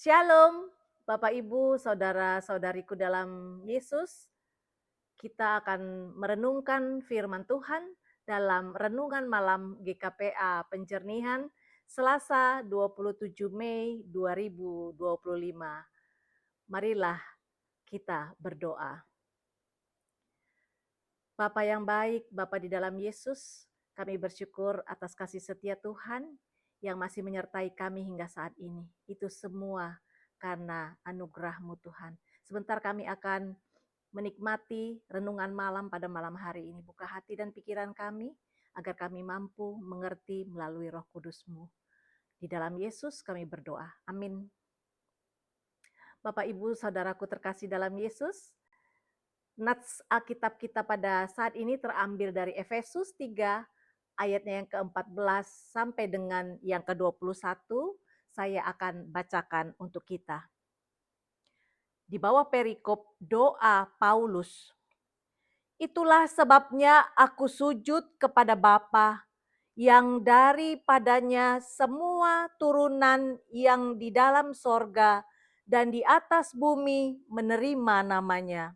Shalom, Bapak Ibu, saudara-saudariku dalam Yesus. Kita akan merenungkan firman Tuhan dalam renungan malam GKPA Penjernihan Selasa 27 Mei 2025. Marilah kita berdoa. Bapa yang baik, Bapa di dalam Yesus, kami bersyukur atas kasih setia Tuhan yang masih menyertai kami hingga saat ini. Itu semua karena anugerah-Mu Tuhan. Sebentar kami akan menikmati renungan malam pada malam hari ini. Buka hati dan pikiran kami agar kami mampu mengerti melalui Roh Kudus-Mu. Di dalam Yesus kami berdoa. Amin. Bapak, Ibu, Saudaraku terkasih dalam Yesus, nats Alkitab kita pada saat ini terambil dari Efesus 3 ayatnya yang ke-14 sampai dengan yang ke-21. Saya akan bacakan untuk kita. Di bawah perikop doa Paulus. Itulah sebabnya aku sujud kepada Bapa, yang daripadanya semua turunan yang di dalam sorga dan di atas bumi menerima namanya.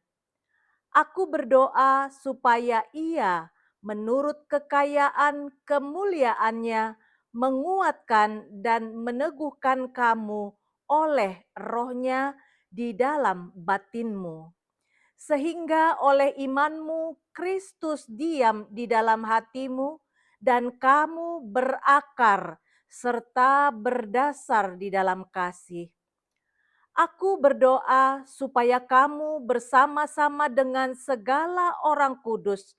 Aku berdoa supaya Ia menurut kekayaan kemuliaannya menguatkan dan meneguhkan kamu oleh Roh-Nya di dalam batinmu. Sehingga oleh imanmu Kristus diam di dalam hatimu dan kamu berakar serta berdasar di dalam kasih. Aku berdoa supaya kamu bersama-sama dengan segala orang kudus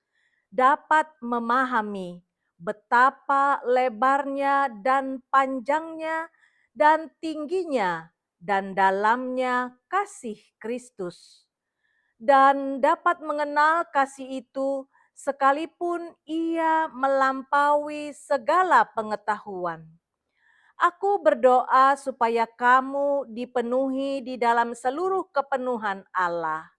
dapat memahami betapa lebarnya dan panjangnya dan tingginya dan dalamnya kasih Kristus, dan dapat mengenal kasih itu sekalipun ia melampaui segala pengetahuan. Aku berdoa supaya kamu dipenuhi di dalam seluruh kepenuhan Allah.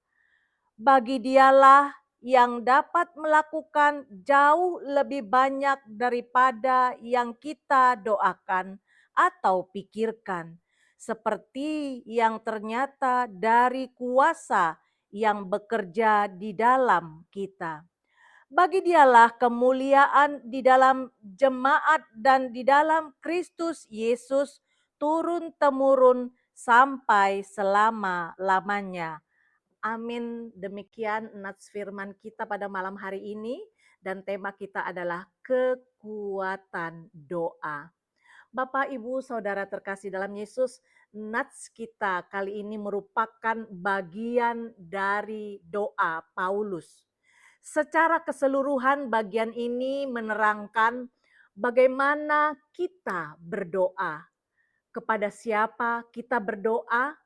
Bagi Dialah yang dapat melakukan jauh lebih banyak daripada yang kita doakan atau pikirkan, seperti yang ternyata dari kuasa yang bekerja di dalam kita. Bagi Dialah kemuliaan di dalam jemaat dan di dalam Kristus Yesus turun-temurun sampai selama-lamanya. Amin. Demikian nats firman kita pada malam hari ini, dan tema kita adalah kekuatan doa. Bapak, Ibu, Saudara terkasih dalam Yesus, nats kita kali ini merupakan bagian dari doa Paulus. Secara keseluruhan bagian ini menerangkan bagaimana kita berdoa, kepada siapa kita berdoa,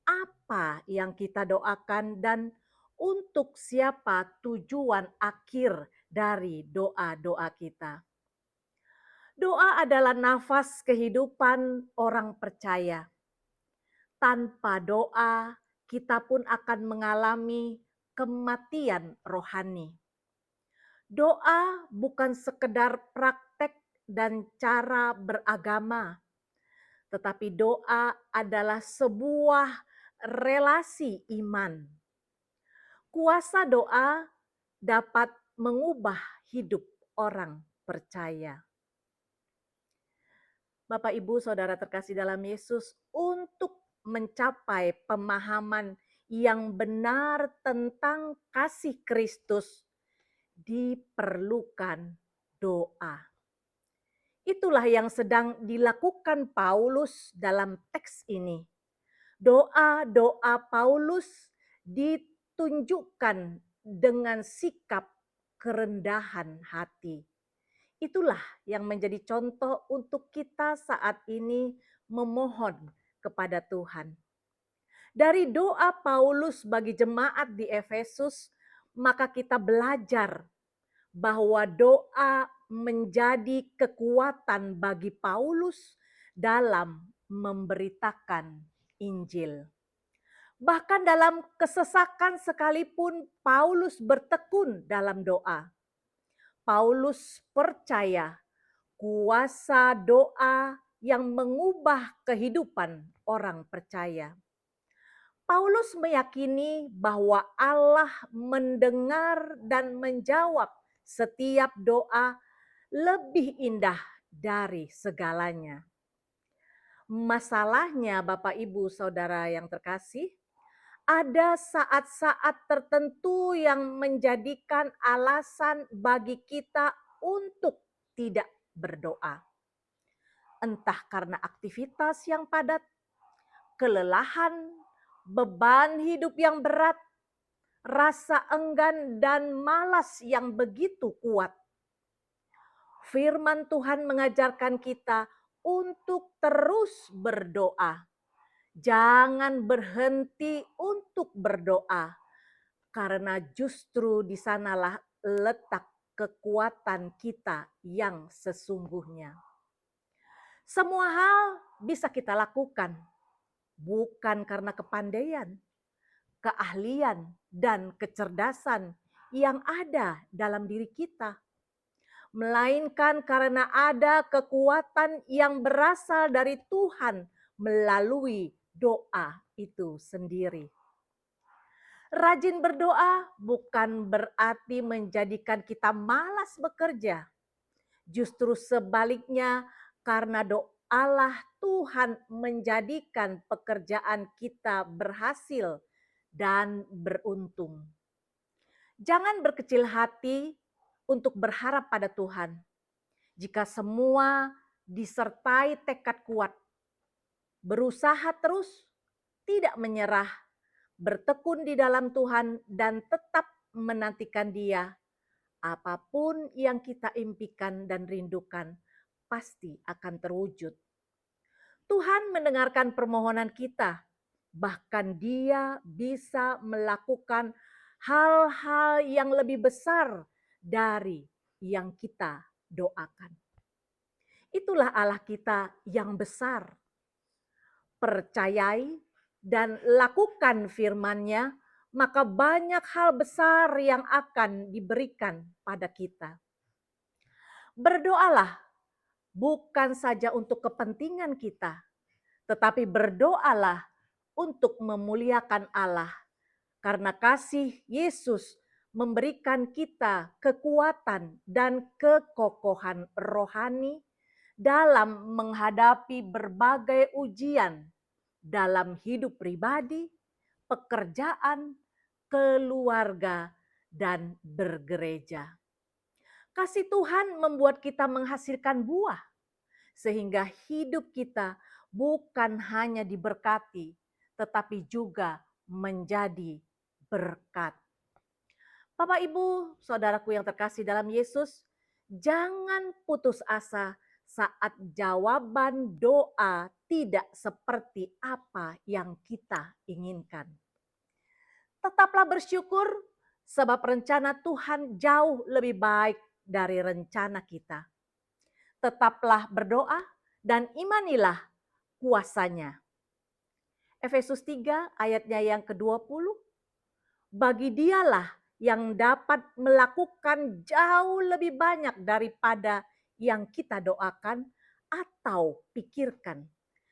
apa yang kita doakan, dan untuk siapa tujuan akhir dari doa-doa kita. Doa adalah nafas kehidupan orang percaya. Tanpa doa, kita pun akan mengalami kematian rohani. Doa bukan sekedar praktek dan cara beragama, tetapi doa adalah sebuah relasi iman. Kuasa doa dapat mengubah hidup orang percaya. Bapak, Ibu, Saudara terkasih dalam Yesus, untuk mencapai pemahaman yang benar tentang kasih Kristus, diperlukan doa. Itulah yang sedang dilakukan Paulus dalam teks ini. Doa-doa Paulus ditunjukkan dengan sikap kerendahan hati. Itulah yang menjadi contoh untuk kita saat ini memohon kepada Tuhan. Dari doa Paulus bagi jemaat di Efesus, maka kita belajar bahwa doa menjadi kekuatan bagi Paulus dalam memberitakan Injil. Bahkan dalam kesesakan sekalipun Paulus bertekun dalam doa. Paulus percaya kuasa doa yang mengubah kehidupan orang percaya. Paulus meyakini bahwa Allah mendengar dan menjawab setiap doa lebih indah dari segalanya. Masalahnya Bapak Ibu Saudara yang terkasih, ada saat-saat tertentu yang menjadikan alasan bagi kita untuk tidak berdoa. Entah karena aktivitas yang padat, kelelahan, beban hidup yang berat, rasa enggan dan malas yang begitu kuat. Firman Tuhan mengajarkan kita untuk terus berdoa. Jangan berhenti untuk berdoa, karena justru di sanalah letak kekuatan kita yang sesungguhnya. Semua hal bisa kita lakukan, bukan karena kepandaian, keahlian, dan kecerdasan yang ada dalam diri kita, melainkan karena ada kekuatan yang berasal dari Tuhan melalui doa itu sendiri. Rajin berdoa bukan berarti menjadikan kita malas bekerja. Justru sebaliknya, karena doalah Tuhan menjadikan pekerjaan kita berhasil dan beruntung. Jangan berkecil hati untuk berharap pada Tuhan. Jika semua disertai tekad kuat, berusaha terus, tidak menyerah, bertekun di dalam Tuhan dan tetap menantikan Dia, apapun yang kita impikan dan rindukan pasti akan terwujud. Tuhan mendengarkan permohonan kita, bahkan Dia bisa melakukan hal-hal yang lebih besar dari yang kita doakan. Itulah Allah kita yang besar. Percayai dan lakukan firman-Nya, maka banyak hal besar yang akan diberikan pada kita. Berdoalah bukan saja untuk kepentingan kita, tetapi berdoalah untuk memuliakan Allah. Karena kasih Yesus memberikan kita kekuatan dan kekokohan rohani dalam menghadapi berbagai ujian dalam hidup pribadi, pekerjaan, keluarga, dan bergereja. Kasih Tuhan membuat kita menghasilkan buah, sehingga hidup kita bukan hanya diberkati, tetapi juga menjadi berkat. Bapak, Ibu, saudaraku yang terkasih dalam Yesus, jangan putus asa saat jawaban doa tidak seperti apa yang kita inginkan. Tetaplah bersyukur sebab rencana Tuhan jauh lebih baik dari rencana kita. Tetaplah berdoa dan imanilah kuasanya. Efesus 3 ayatnya yang ke-20, bagi Dialah yang dapat melakukan jauh lebih banyak daripada yang kita doakan atau pikirkan,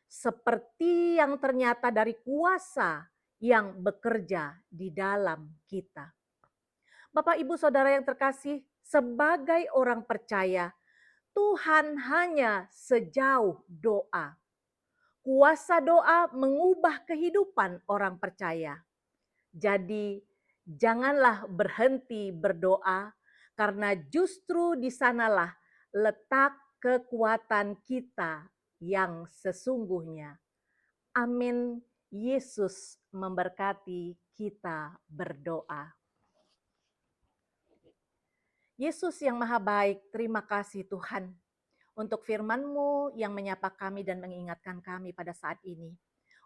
seperti yang ternyata dari kuasa yang bekerja di dalam kita. Bapak, Ibu, Saudara yang terkasih, sebagai orang percaya, Tuhan hanya sejauh doa. Kuasa doa mengubah kehidupan orang percaya. Jadi, janganlah berhenti berdoa, karena justru di sanalah letak kekuatan kita yang sesungguhnya. Amin. Yesus memberkati kita berdoa. Yesus yang Maha Baik, terima kasih Tuhan untuk firman-Mu yang menyapa kami dan mengingatkan kami pada saat ini.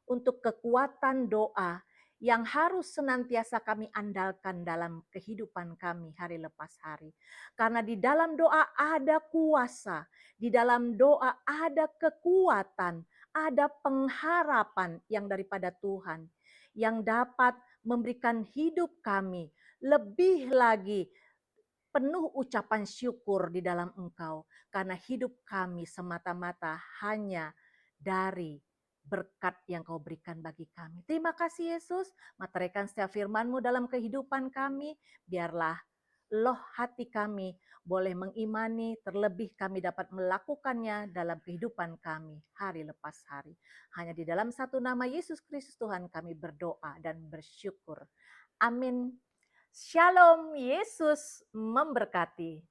Untuk kekuatan doa yang harus senantiasa kami andalkan dalam kehidupan kami hari lepas hari. Karena di dalam doa ada kuasa, di dalam doa ada kekuatan, ada pengharapan yang daripada Tuhan, yang dapat memberikan hidup kami lebih lagi penuh ucapan syukur di dalam Engkau, karena hidup kami semata-mata hanya dari berkat yang Kau berikan bagi kami. Terima kasih Yesus, materaikan setiap firman-Mu dalam kehidupan kami, biarlah loh hati kami boleh mengimani, terlebih kami dapat melakukannya dalam kehidupan kami hari lepas hari. Hanya di dalam satu nama Yesus Kristus Tuhan kami berdoa dan bersyukur. Amin. Shalom, Yesus memberkati.